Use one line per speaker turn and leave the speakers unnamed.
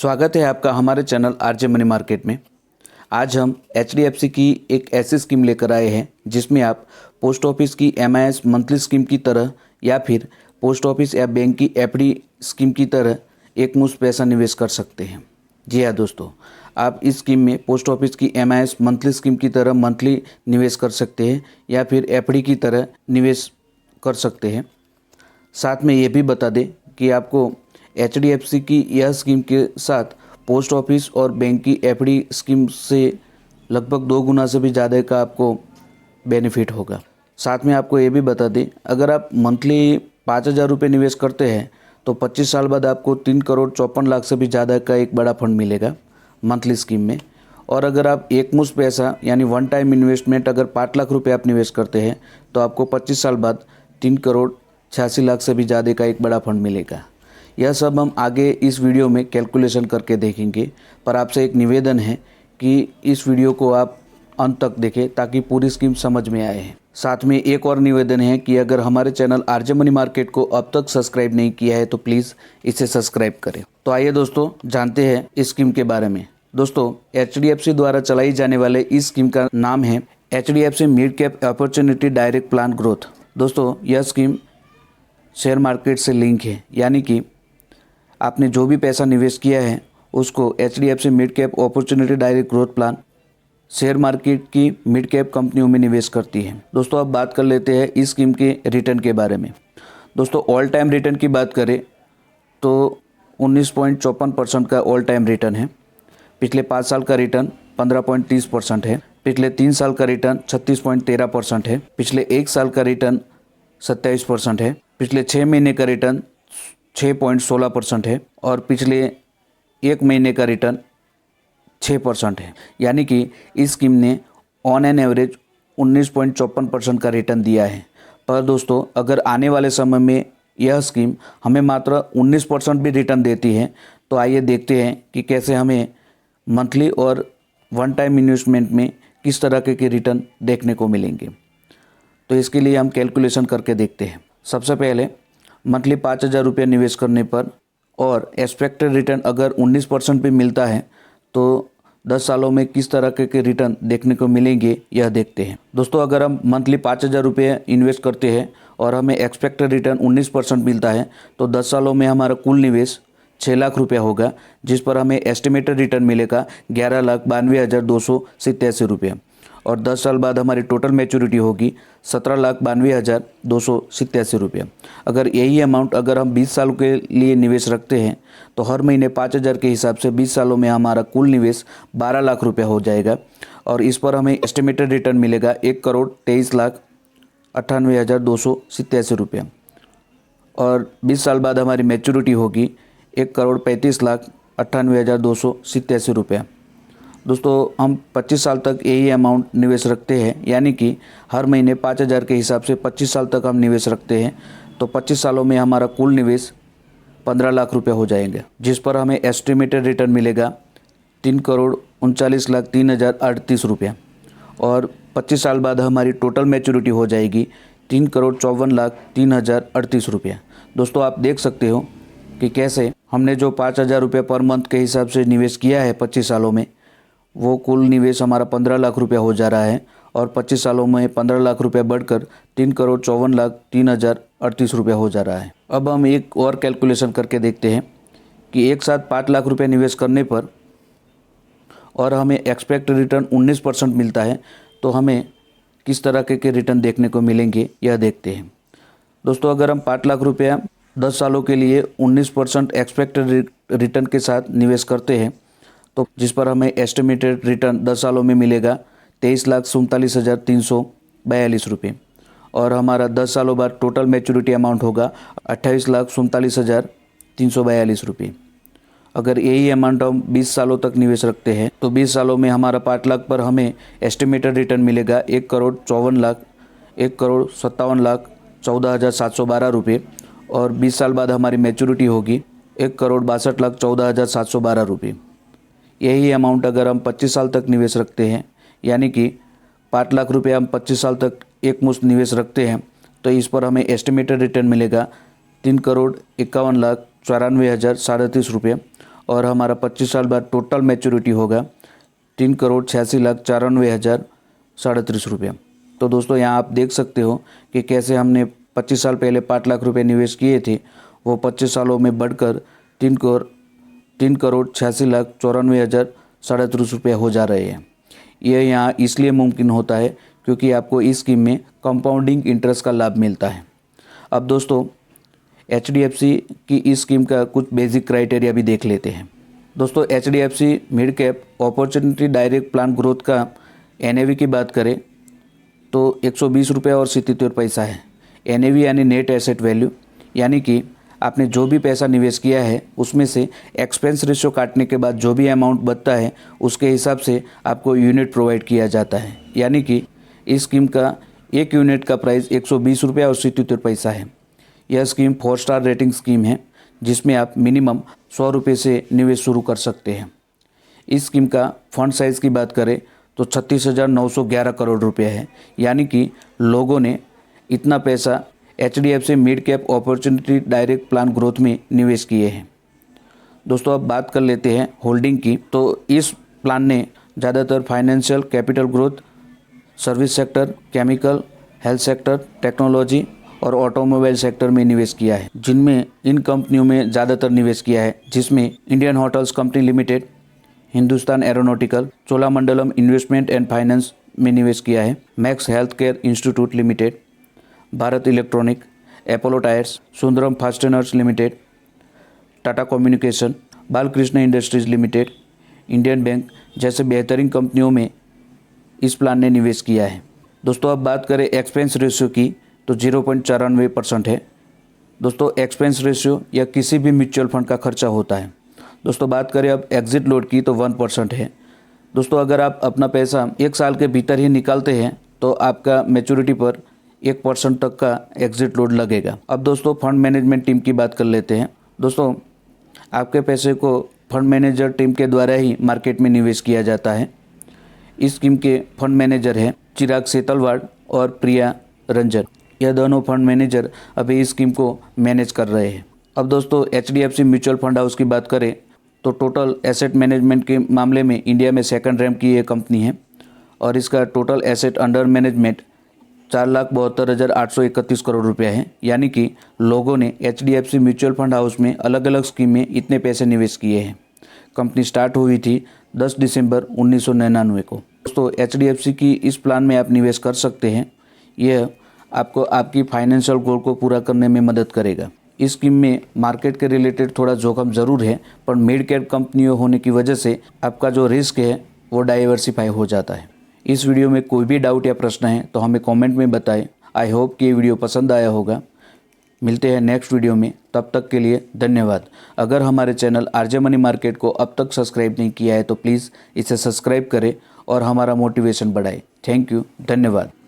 स्वागत है आपका हमारे चैनल आरजे मनी मार्केट में। आज हम एचडीएफसी की एक ऐसी स्कीम लेकर आए हैं जिसमें आप पोस्ट ऑफिस की एमआईएस मंथली स्कीम की तरह या फिर पोस्ट ऑफिस या बैंक की एफडी स्कीम की तरह एक मुश्त पैसा निवेश कर सकते हैं। जी हाँ दोस्तों, आप इस स्कीम में पोस्ट ऑफिस की एमआईएस मंथली स्कीम की तरह मंथली निवेश कर सकते हैं या फिर एफडी की तरह निवेश कर सकते हैं। साथ में ये भी बता दें कि आपको एचडीएफसी की यह स्कीम के साथ पोस्ट ऑफिस और बैंक की एफडी स्कीम से लगभग 2 गुना से भी ज़्यादा का आपको बेनिफिट होगा। साथ में आपको ये भी बता दें, अगर आप मंथली 5,000 रुपये निवेश करते हैं तो 25 साल बाद आपको 3,54,00,000 से भी ज़्यादा का एक बड़ा फंड मिलेगा मंथली स्कीम में। और अगर आप एक मुश्त पैसा यानी वन टाइम इन्वेस्टमेंट अगर 5 लाख रुपये आप निवेश करते हैं तो आपको 25 साल बाद 3,86,00,000 से भी ज़्यादा का एक बड़ा फंड मिलेगा। यह सब हम आगे इस वीडियो में कैलकुलेशन करके देखेंगे, पर आपसे एक निवेदन है कि इस वीडियो को आप अंत तक देखें ताकि पूरी स्कीम समझ में आए। साथ में एक और निवेदन है कि अगर हमारे चैनल आरजे मनी मार्केट को अब तक सब्सक्राइब नहीं किया है तो प्लीज़ इसे सब्सक्राइब करें। तो आइए दोस्तों जानते हैं इस स्कीम के बारे में। दोस्तों, एचडीएफसी द्वारा चलाई जाने वाले इस स्कीम का नाम है HDFC mid cap opportunity direct plan growth. दोस्तों, यह स्कीम शेयर मार्केट से लिंक है, यानी कि आपने जो भी पैसा निवेश किया है उसको HDFC mid cap opportunity direct growth plan share market की मिड कैप कंपनियों में निवेश करती है। दोस्तों, अब बात कर लेते हैं इस स्कीम के रिटर्न के बारे में। दोस्तों, ऑल टाइम रिटर्न की बात करें तो 19.54% का ऑल टाइम रिटर्न है। पिछले 5 साल का रिटर्न 15.30% है। पिछले 3 साल का रिटर्न 36.13% है। पिछले 1 साल का रिटर्न 27% है। पिछले 6 महीने का रिटर्न 6.16% है और पिछले 1 महीने का रिटर्न 6% है। यानी कि इस स्कीम ने ऑन एन एवरेज 19.54% का रिटर्न दिया है। पर दोस्तों, अगर आने वाले समय में यह स्कीम हमें मात्र 19% भी रिटर्न देती है तो आइए देखते हैं कि कैसे हमें मंथली और वन टाइम इन्वेस्टमेंट में किस तरह के रिटर्न देखने को मिलेंगे। तो इसके लिए हम कैलकुलेशन करके देखते हैं। सबसे पहले मंथली 5,000 रुपये निवेश करने पर और एक्सपेक्टेड रिटर्न अगर 19% भी मिलता है तो 10 सालों में किस तरह के रिटर्न देखने को मिलेंगे यह देखते हैं। दोस्तों, अगर हम मंथली 5,000 रुपये इन्वेस्ट करते हैं और हमें एक्सपेक्टेड रिटर्न 19% मिलता है तो 10 सालों में हमारा कुल निवेश 6 लाख रुपया होगा, जिस पर हमें एस्टिमेटेड रिटर्न मिलेगा 11,92,287 रुपये। और 10 साल बाद हमारी टोटल मैच्योरिटी होगी 17,92,287 रुपये। अगर यही अमाउंट अगर हम 20 साल के लिए निवेश रखते हैं तो हर महीने 5,000 के हिसाब से 20 सालों में हमारा कुल निवेश 12 लाख रुपया हो जाएगा और इस पर हमें एस्टिमेटेड रिटर्न मिलेगा 1,23,98,287 रुपये। और 20 साल बाद हमारी मैच्योरिटी होगी 1,35,98,287 रुपये। दोस्तों, हम 25 साल तक यही अमाउंट निवेश रखते हैं, यानी कि हर महीने 5,000 के हिसाब से 25 साल तक हम निवेश रखते हैं तो 25 सालों में हमारा कुल निवेश 15 लाख रुपये हो जाएंगे, जिस पर हमें एस्टिमेटेड रिटर्न मिलेगा 3,39,03,038 रुपये। और 25 साल बाद हमारी टोटल मैच्योरिटी हो जाएगी 3,54,03,038 रुपये। दोस्तों, आप देख सकते हो कि कैसे हमने जो 5,000 रुपये पर मंथ के हिसाब से निवेश किया है 25 सालों में, वो कुल निवेश हमारा 15 लाख रुपया हो जा रहा है और 25 सालों में 15 लाख रुपया बढ़कर 3,54,03,038 रुपया हो जा रहा है। अब हम एक और कैलकुलेशन करके देखते हैं कि एक साथ 5 लाख रुपये निवेश करने पर और हमें एक्सपेक्ट रिटर्न 19% मिलता है तो हमें किस तरह के रिटर्न देखने को मिलेंगे यह देखते हैं। दोस्तों, अगर हम 5 लाख रुपया 10 सालों के लिए 19% एक्सपेक्टेड रिटर्न के साथ निवेश करते हैं तो जिस पर हमें एस्टिमेटेड रिटर्न 10 सालों में मिलेगा 23,47,342 रुपये और हमारा 10 सालों बाद टोटल मैच्योरिटी अमाउंट होगा 28,47,342 रुपये। अगर यही अमाउंट हम 20 सालों तक निवेश रखते हैं तो 20 सालों में हमारा 5 लाख पर हमें एस्टिमेटेड रिटर्न मिलेगा 1,57,14,14,712 रुपये और 20 साल बाद हमारी मैच्योरिटी होगी 1,62,14,712 रुपये। यही अमाउंट अगर हम 25 साल तक निवेश रखते हैं, यानी कि 5 लाख रुपये हम 25 साल तक एक मुश्त निवेश रखते हैं तो इस पर हमें एस्टिमेटेड रिटर्न मिलेगा 3,51,94,037 रुपये और हमारा 25 साल बाद टोटल मैच्योरिटी होगा 3,86,94,037 रुपया। तो दोस्तों यहाँ आप देख सकते हो कि कैसे हमने 25 साल पहले 5 लाख रुपए निवेश किए थे, वो 25 सालों में बढ़कर 3,86,94,037 रुपये हो जा रहे हैं। यह यहाँ इसलिए मुमकिन होता है क्योंकि आपको इस स्कीम में कंपाउंडिंग इंटरेस्ट का लाभ मिलता है। अब दोस्तों HDFC की इस स्कीम का कुछ बेसिक क्राइटेरिया भी देख लेते हैं। दोस्तों HDFC mid cap opportunity direct plan growth का NAV की बात करें तो 120 रुपये और 77 पैसा है। NAV यानी नेट एसेट वैल्यू, यानी कि आपने जो भी पैसा निवेश किया है उसमें से एक्सपेंस रेशियो काटने के बाद जो भी अमाउंट बचता है उसके हिसाब से आपको यूनिट प्रोवाइड किया जाता है। यानी कि इस स्कीम का एक यूनिट का प्राइस 120 रुपये और 77 पैसा है। यह स्कीम 4 स्टार रेटिंग स्कीम है जिसमें आप मिनिमम 100 रुपये से निवेश शुरू कर सकते हैं। इस स्कीम का फंड साइज़ की बात करें तो 36,911 करोड़ रुपये है। यानी कि लोगों ने इतना पैसा HDFC mid cap opportunity direct plan growth में निवेश किए हैं। दोस्तों अब बात कर लेते हैं होल्डिंग की। तो इस प्लान ने ज़्यादातर financial, capital growth, service sector, chemical, health sector, technology और ऑटोमोबाइल सेक्टर में निवेश किया है, जिनमें इन कंपनियों में ज़्यादातर निवेश किया है, जिसमें Indian Hotels company limited, Hindustan aeronautical, Cholamandalam investment and finance में निवेश किया है, Max Health Care Institute Limited, Bharat electronic, Apollo Tyres, Sundaram fasteners limited, Tata communication, Balkrishna industries limited, Indian Bank जैसे बेहतरीन कंपनियों में इस प्लान ने निवेश किया है। दोस्तों अब बात करें एक्सपेंस रेशियो की तो 0.94% है। दोस्तों एक्सपेंस रेशियो या किसी भी म्यूचुअल फंड का खर्चा होता है। दोस्तों बात करें अब एग्जिट लोड की तो 1% है। दोस्तों अगर आप अपना पैसा 1 साल के भीतर ही निकालते हैं तो आपका मैच्योरिटी पर 1% तक का एग्जिट लोड लगेगा। अब दोस्तों फंड मैनेजमेंट टीम की बात कर लेते हैं। दोस्तों आपके पैसे को फंड मैनेजर टीम के द्वारा ही मार्केट में निवेश किया जाता है। इस स्कीम के फंड मैनेजर हैं चिराग सेतलवाड़ और प्रिया रंजन। यह दोनों फंड मैनेजर अभी इस स्कीम को मैनेज कर रहे हैं। अब दोस्तों HDFC म्यूचुअल फंड हाउस की बात करें तो टोटल एसेट मैनेजमेंट के मामले में इंडिया में सेकंड रैंक की ये कंपनी है और इसका total asset under management 4,72,831 crore रुपया है। यानी कि लोगों ने HDFC म्यूचुअल फंड हाउस में अलग अलग स्कीम में इतने पैसे निवेश किए हैं। कंपनी स्टार्ट हुई थी 10 दिसंबर 1999 को। दोस्तों HDFC की इस प्लान में आप निवेश कर सकते हैं। यह आपको आपकी फाइनेंशियल गोल को पूरा करने में मदद करेगा। इस स्कीम में मार्केट के रिलेटेड थोड़ा जोखिम ज़रूर है, पर मिड कैप कंपनियों होने की वजह से आपका जो रिस्क है वो डाइवर्सिफाई हो जाता है। इस वीडियो में कोई भी डाउट या प्रश्न है तो हमें कमेंट में बताएं। आई होप कि ये वीडियो पसंद आया होगा। मिलते हैं नेक्स्ट वीडियो में, तब तक के लिए धन्यवाद। अगर हमारे चैनल RJ मनी मार्केट को अब तक सब्सक्राइब नहीं किया है तो प्लीज़ इसे सब्सक्राइब करें और हमारा मोटिवेशन बढ़ाएं। थैंक यू, धन्यवाद।